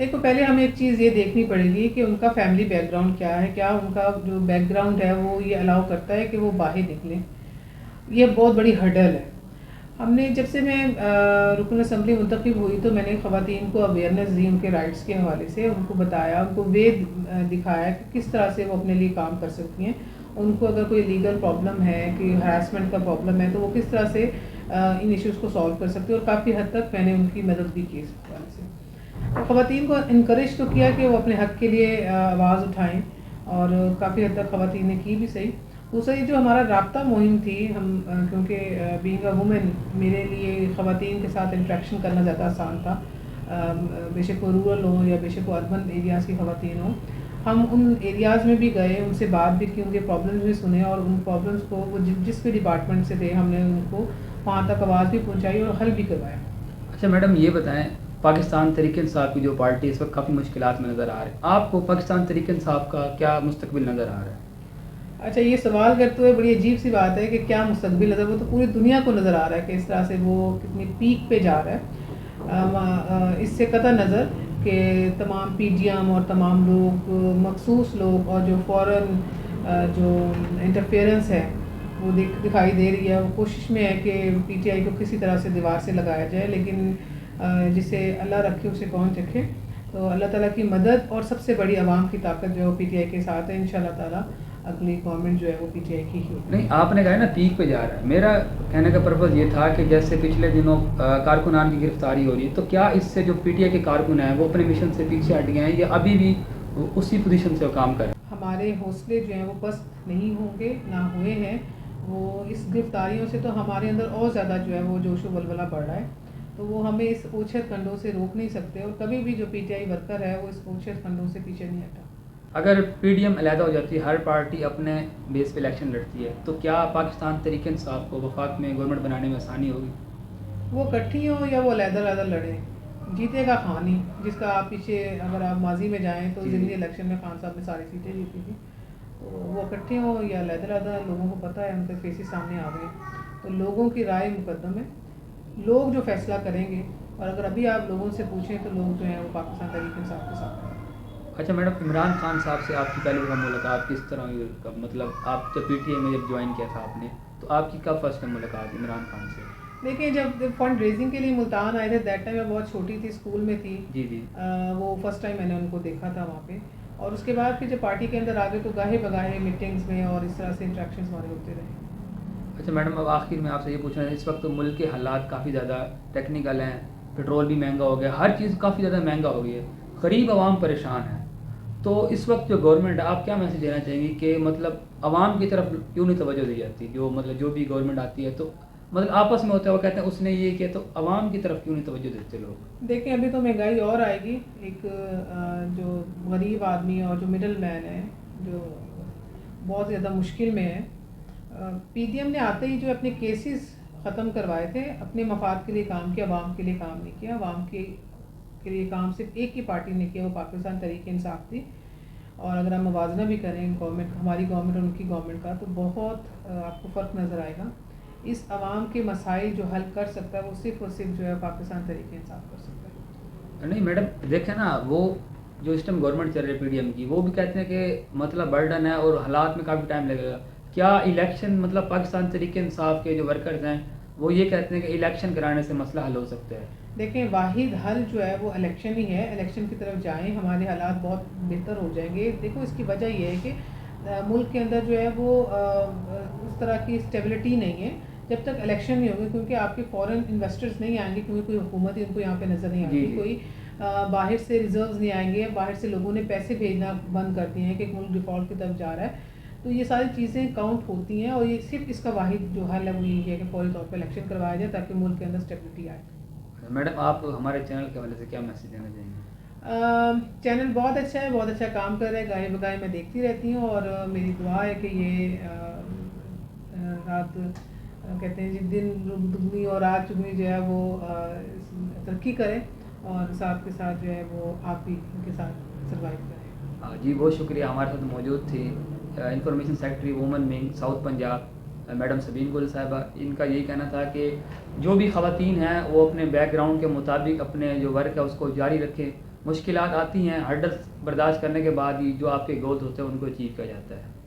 دیکھو پہلے ہمیں ایک چیز یہ دیکھنی پڑے گی کہ ان کا فیملی بیک گراؤنڈ کیا ہے, کیا ان کا جو بیک گراؤنڈ ہے وہ یہ الاؤ کرتا ہے کہ وہ باہر نکلیں. یہ بہت بڑی ہرڈل ہے. ہم نے جب سے میں رکن اسمبلی منتخب ہوئی تو میں نے خواتین کو اویئرنیس دی ان کے رائٹس کے حوالے سے, ان کو بتایا, ان کو وے دکھایا کہ کس طرح سے وہ اپنے لیے کام کر سکتی ہیں. ان کو اگر کوئی لیگل پرابلم ہے, کہ ہراسمنٹ کا پرابلم ہے, تو وہ کس طرح سے ان ایشوز کو سالو کر سکتے ہیں, اور کافی حد تک میں نے ان کی مدد بھی کی اس حوالے سے. خواتین کو انکریج تو کیا کہ وہ اپنے حق کے لیے آواز اٹھائیں, اور کافی حد تک خواتین نے کی بھی صحیح. دوسری جو ہمارا رابطہ مہم تھی, ہم کیونکہ بینگ اے وومن میرے لیے خواتین کے ساتھ انٹریکشن کرنا زیادہ آسان تھا, بے شک وہ رورل ہوں یا بے شک وہ اربن ایریاز کی خواتین ہوں. ہم ان ایریاز میں بھی گئے, ان سے بات بھی کی, ان کے پرابلمس بھی سنے, اور ان پرابلمس کو وہ جس بھی ڈپارٹمنٹ سے تھے ہم نے ان کو وہاں تک آواز بھی پہنچائی اور حل بھی کروایا. اچھا میڈم یہ بتائیں, پاکستان تحریک انصاف کی جو پارٹی اس وقت کافی مشکلات میں نظر آ رہے ہیں, آپ کو پاکستان تحریک انصاف کا کیا مستقبل نظر آ رہا ہے؟ اچھا, یہ سوال کرتے ہوئے بڑی عجیب سی بات ہے کہ کیا مستقبل نظر, وہ تو پوری دنیا کو نظر آ رہا ہے کہ اس طرح سے وہ کتنی پیک پہ جا رہا ہے. اس سے قطع نظر کہ تمام پی ڈی ایم اور تمام لوگ, مخصوص لوگ, اور جو فورن جو انٹرفیئرنس ہے وہ دکھائی دے رہی ہے. وہ کوشش میں ہے کہ پی ٹی آئی کو کسی طرح سے دیوار سے لگایا جائے, لیکن جسے اللہ رکھے اسے کون چکھے. تو اللہ تعالیٰ کی مدد اور سب سے بڑی عوام کی طاقت جو ہے وہ پی ٹی آئی کے ساتھ ہے. ان شاء اللہ تعالیٰ اگلی گورنمنٹ جو ہے وہ پی ٹی آئی کی ہی ہوگی. نہیں, آپ نے کہا ہے نا پیک پہ جا رہا ہے, میرا کہنے کا پرپز یہ تھا کہ جیسے پچھلے دنوں کارکنان کی گرفتاری ہو رہی ہے, تو کیا اس سے جو پی ٹی آئی کے کارکن ہیں وہ اپنے مشن سے پیچھے ہٹ گئے ہیں یا ابھی بھی اسی پوزیشن سے وہ کام کر رہے ہیں؟ ہمارے حوصلے جو ہیں وہ پست نہیں ہوں گے, نہ ہوئے ہیں. وہ اس گرفتاریوں سے تو ہمارے اندر اور زیادہ جو ہے وہ جوش و ولولہ بڑھ رہا ہے. تو وہ ہمیں اس اوچھت کنڈوں سے روک نہیں سکتے, اور کبھی بھی جو پی ٹی آئی ورکر ہے وہ اس اوچھت کنڈوں سے پیچھے نہیں ہٹا. اگر پی ڈی ایم علیحدہ ہو جاتی ہے, ہر پارٹی اپنے بیس پہ الیکشن لڑتی ہے, تو کیا پاکستان تحریک انصاف کو وفاق میں گورنمنٹ بنانے میں آسانی ہوگی؟ وہ اکٹھی ہوں یا وہ علیحدہ علیحدہ لڑیں, جیتے گا خان ہی. جس کا آپ پیچھے اگر آپ ماضی میں جائیں تو ضمنی الیکشن میں خان صاحب نے ساری سیٹیں جیتی تھی. تو وہ اکٹھے ہوں یا علیحدہ علیحدہ, لوگوں کو پتہ ہے, ان کے فیسز سامنے آ گئے. تو لوگوں کی رائے مقدم ہے, لوگ جو فیصلہ کریں گے. اور اگر ابھی آپ لوگوں سے پوچھیں تو لوگ جو ہیں وہ پاکستان تحریک انصاف کے ساتھ ہیں. اچھا میڈم, عمران خان صاحب سے آپ کی پہلی بار ملاقات کس طرح ہوئی؟ مطلب آپ جب پی ٹی آئی میں جب جوائن کیا تھا آپ نے, تو آپ کی کب فرسٹ ٹائم ملاقات عمران خان سے؟ دیکھیں, جب فنڈ ریزنگ کے لیے ملتان آئے تھے, دیٹ ٹائم میں بہت چھوٹی تھی, اسکول میں تھی. جی جی. وہ فرسٹ ٹائم میں نے ان کو دیکھا تھا وہاں پہ. اور اس کے بعد پھر جب پارٹی کے اندر آ گئے تو گاہے بگاہے میٹنگز میں اور اس طرح سے انٹریکشنز ہمارے ہوتے رہے. اچھا میڈم, اب آخر میں آپ سے یہ پوچھنا ہے, اس وقت ملک کے حالات کافی زیادہ ٹیکنیکل ہیں, پیٹرول بھی مہنگا ہو گیا, ہر چیز کافی زیادہ مہنگا ہو گئی ہے, غریب عوام پریشان ہے. تو اس وقت جو گورنمنٹ ہے, آپ کیا میسیج دینا چاہیں گی کہ مطلب عوام کی طرف کیوں نہیں توجہ دی جاتی؟ جو بھی گورنمنٹ آتی ہے تو مطلب آپس میں ہوتا ہے, وہ کہتے ہیں اس نے یہ کیا, تو عوام کی طرف کیوں نہیں توجہ دیتے لوگ؟ دیکھیں, ابھی تو مہنگائی اور آئے گی. ایک جو غریب آدمی اور جو مڈل مین ہے, جو بہت زیادہ مشکل میں ہے, پی ڈی ایم نے آتے ہی جو اپنے کیسز ختم کروائے تھے, اپنے مفاد کے لیے کام کیا, عوام کے لیے کام نہیں کیا. عوام کے لیے کام صرف ایک ہی پارٹی نے کیا, وہ پاکستان تحریک انصاف تھی. اور اگر ہم موازنہ بھی کریں گورنمنٹ, ہماری گورنمنٹ اور ان کی گورنمنٹ کا, تو بہت آپ کو فرق نظر آئے گا. اس عوام کے مسائل جو حل کر سکتا ہے وہ صرف اور صرف جو ہے پاکستان تحریک انصاف کر سکتا ہے. نہیں میڈم, دیکھیں نا, وہ جو اس ٹائم گورنمنٹ چل رہی ہے پی ڈی ایم کی, وہ بھی کہتے ہیں کہ مطلب برڈن ہے اور حالات میں کافی ٹائم لگے گا. کیا الیکشن, مطلب پاکستان تحریک انصاف کے جو ورکرز ہیں وہ یہ کہتے ہیں کہ الیکشن کرانے سے مسئلہ حل ہو سکتا ہے؟ دیکھیں, واحد حل جو ہے وہ الیکشن ہی ہے. الیکشن کی طرف جائیں, ہمارے حالات بہت بہتر ہو جائیں گے. دیکھو, اس کی وجہ یہ ہے کہ ملک کے اندر جو ہے وہ اس طرح کی اسٹیبلٹی نہیں ہے جب تک الیکشن نہیں ہوگی, کیونکہ آپ کے فورن انویسٹرز نہیں آئیں گے, کیونکہ کوئی حکومت ہی ان کو یہاں پہ نظر نہیں آتی. کوئی باہر سے ریزروز نہیں آئیں گے, باہر سے لوگوں نے پیسے بھیجنا بند کر دیے ہیں کہ ملک ڈیفالٹ کی طرف جا رہا ہے. تو یہ ساری چیزیں کاؤنٹ ہوتی ہیں, اور یہ صرف اس کا واحد جو حل ہے وہ یہی ہے کہ فوری طور پہ الیکشن کروایا جائے تاکہ ملک کے اندر اسٹیبلٹی آئے. میڈم, آپ ہمارے چینل کے حوالے سے کیا میسیج دینا چاہیں گے؟ چینل بہت اچھا ہے, بہت اچھا کام کر رہے ہیں. گاہے بگاہے میں دیکھتی رہتی ہوں, اور میری دعا ہے کہ یہ رات کہتے ہیں جس دن دگنی اور رات چگنی جو ہے وہ ترقی کرے, اور ساتھ کے ساتھ جو ہے وہ آپ بھی ان کے ساتھ سروائیو کریں. جی بہت شکریہ. ہمارے ساتھ موجود تھی information secretary women wing south Punjab madam Sabeen Gul صاحبہ. ان کا یہی کہنا تھا کہ جو بھی خواتین ہیں وہ اپنے بیک گراؤنڈ کے مطابق اپنے جو ورک ہے اس کو جاری رکھیں, مشکلات آتی ہیں، ہرڈلس برداشت کرنے کے بعد ہی جو آپ کے گولز ہوتے ہیں ان کو اچیو کیا جاتا ہے.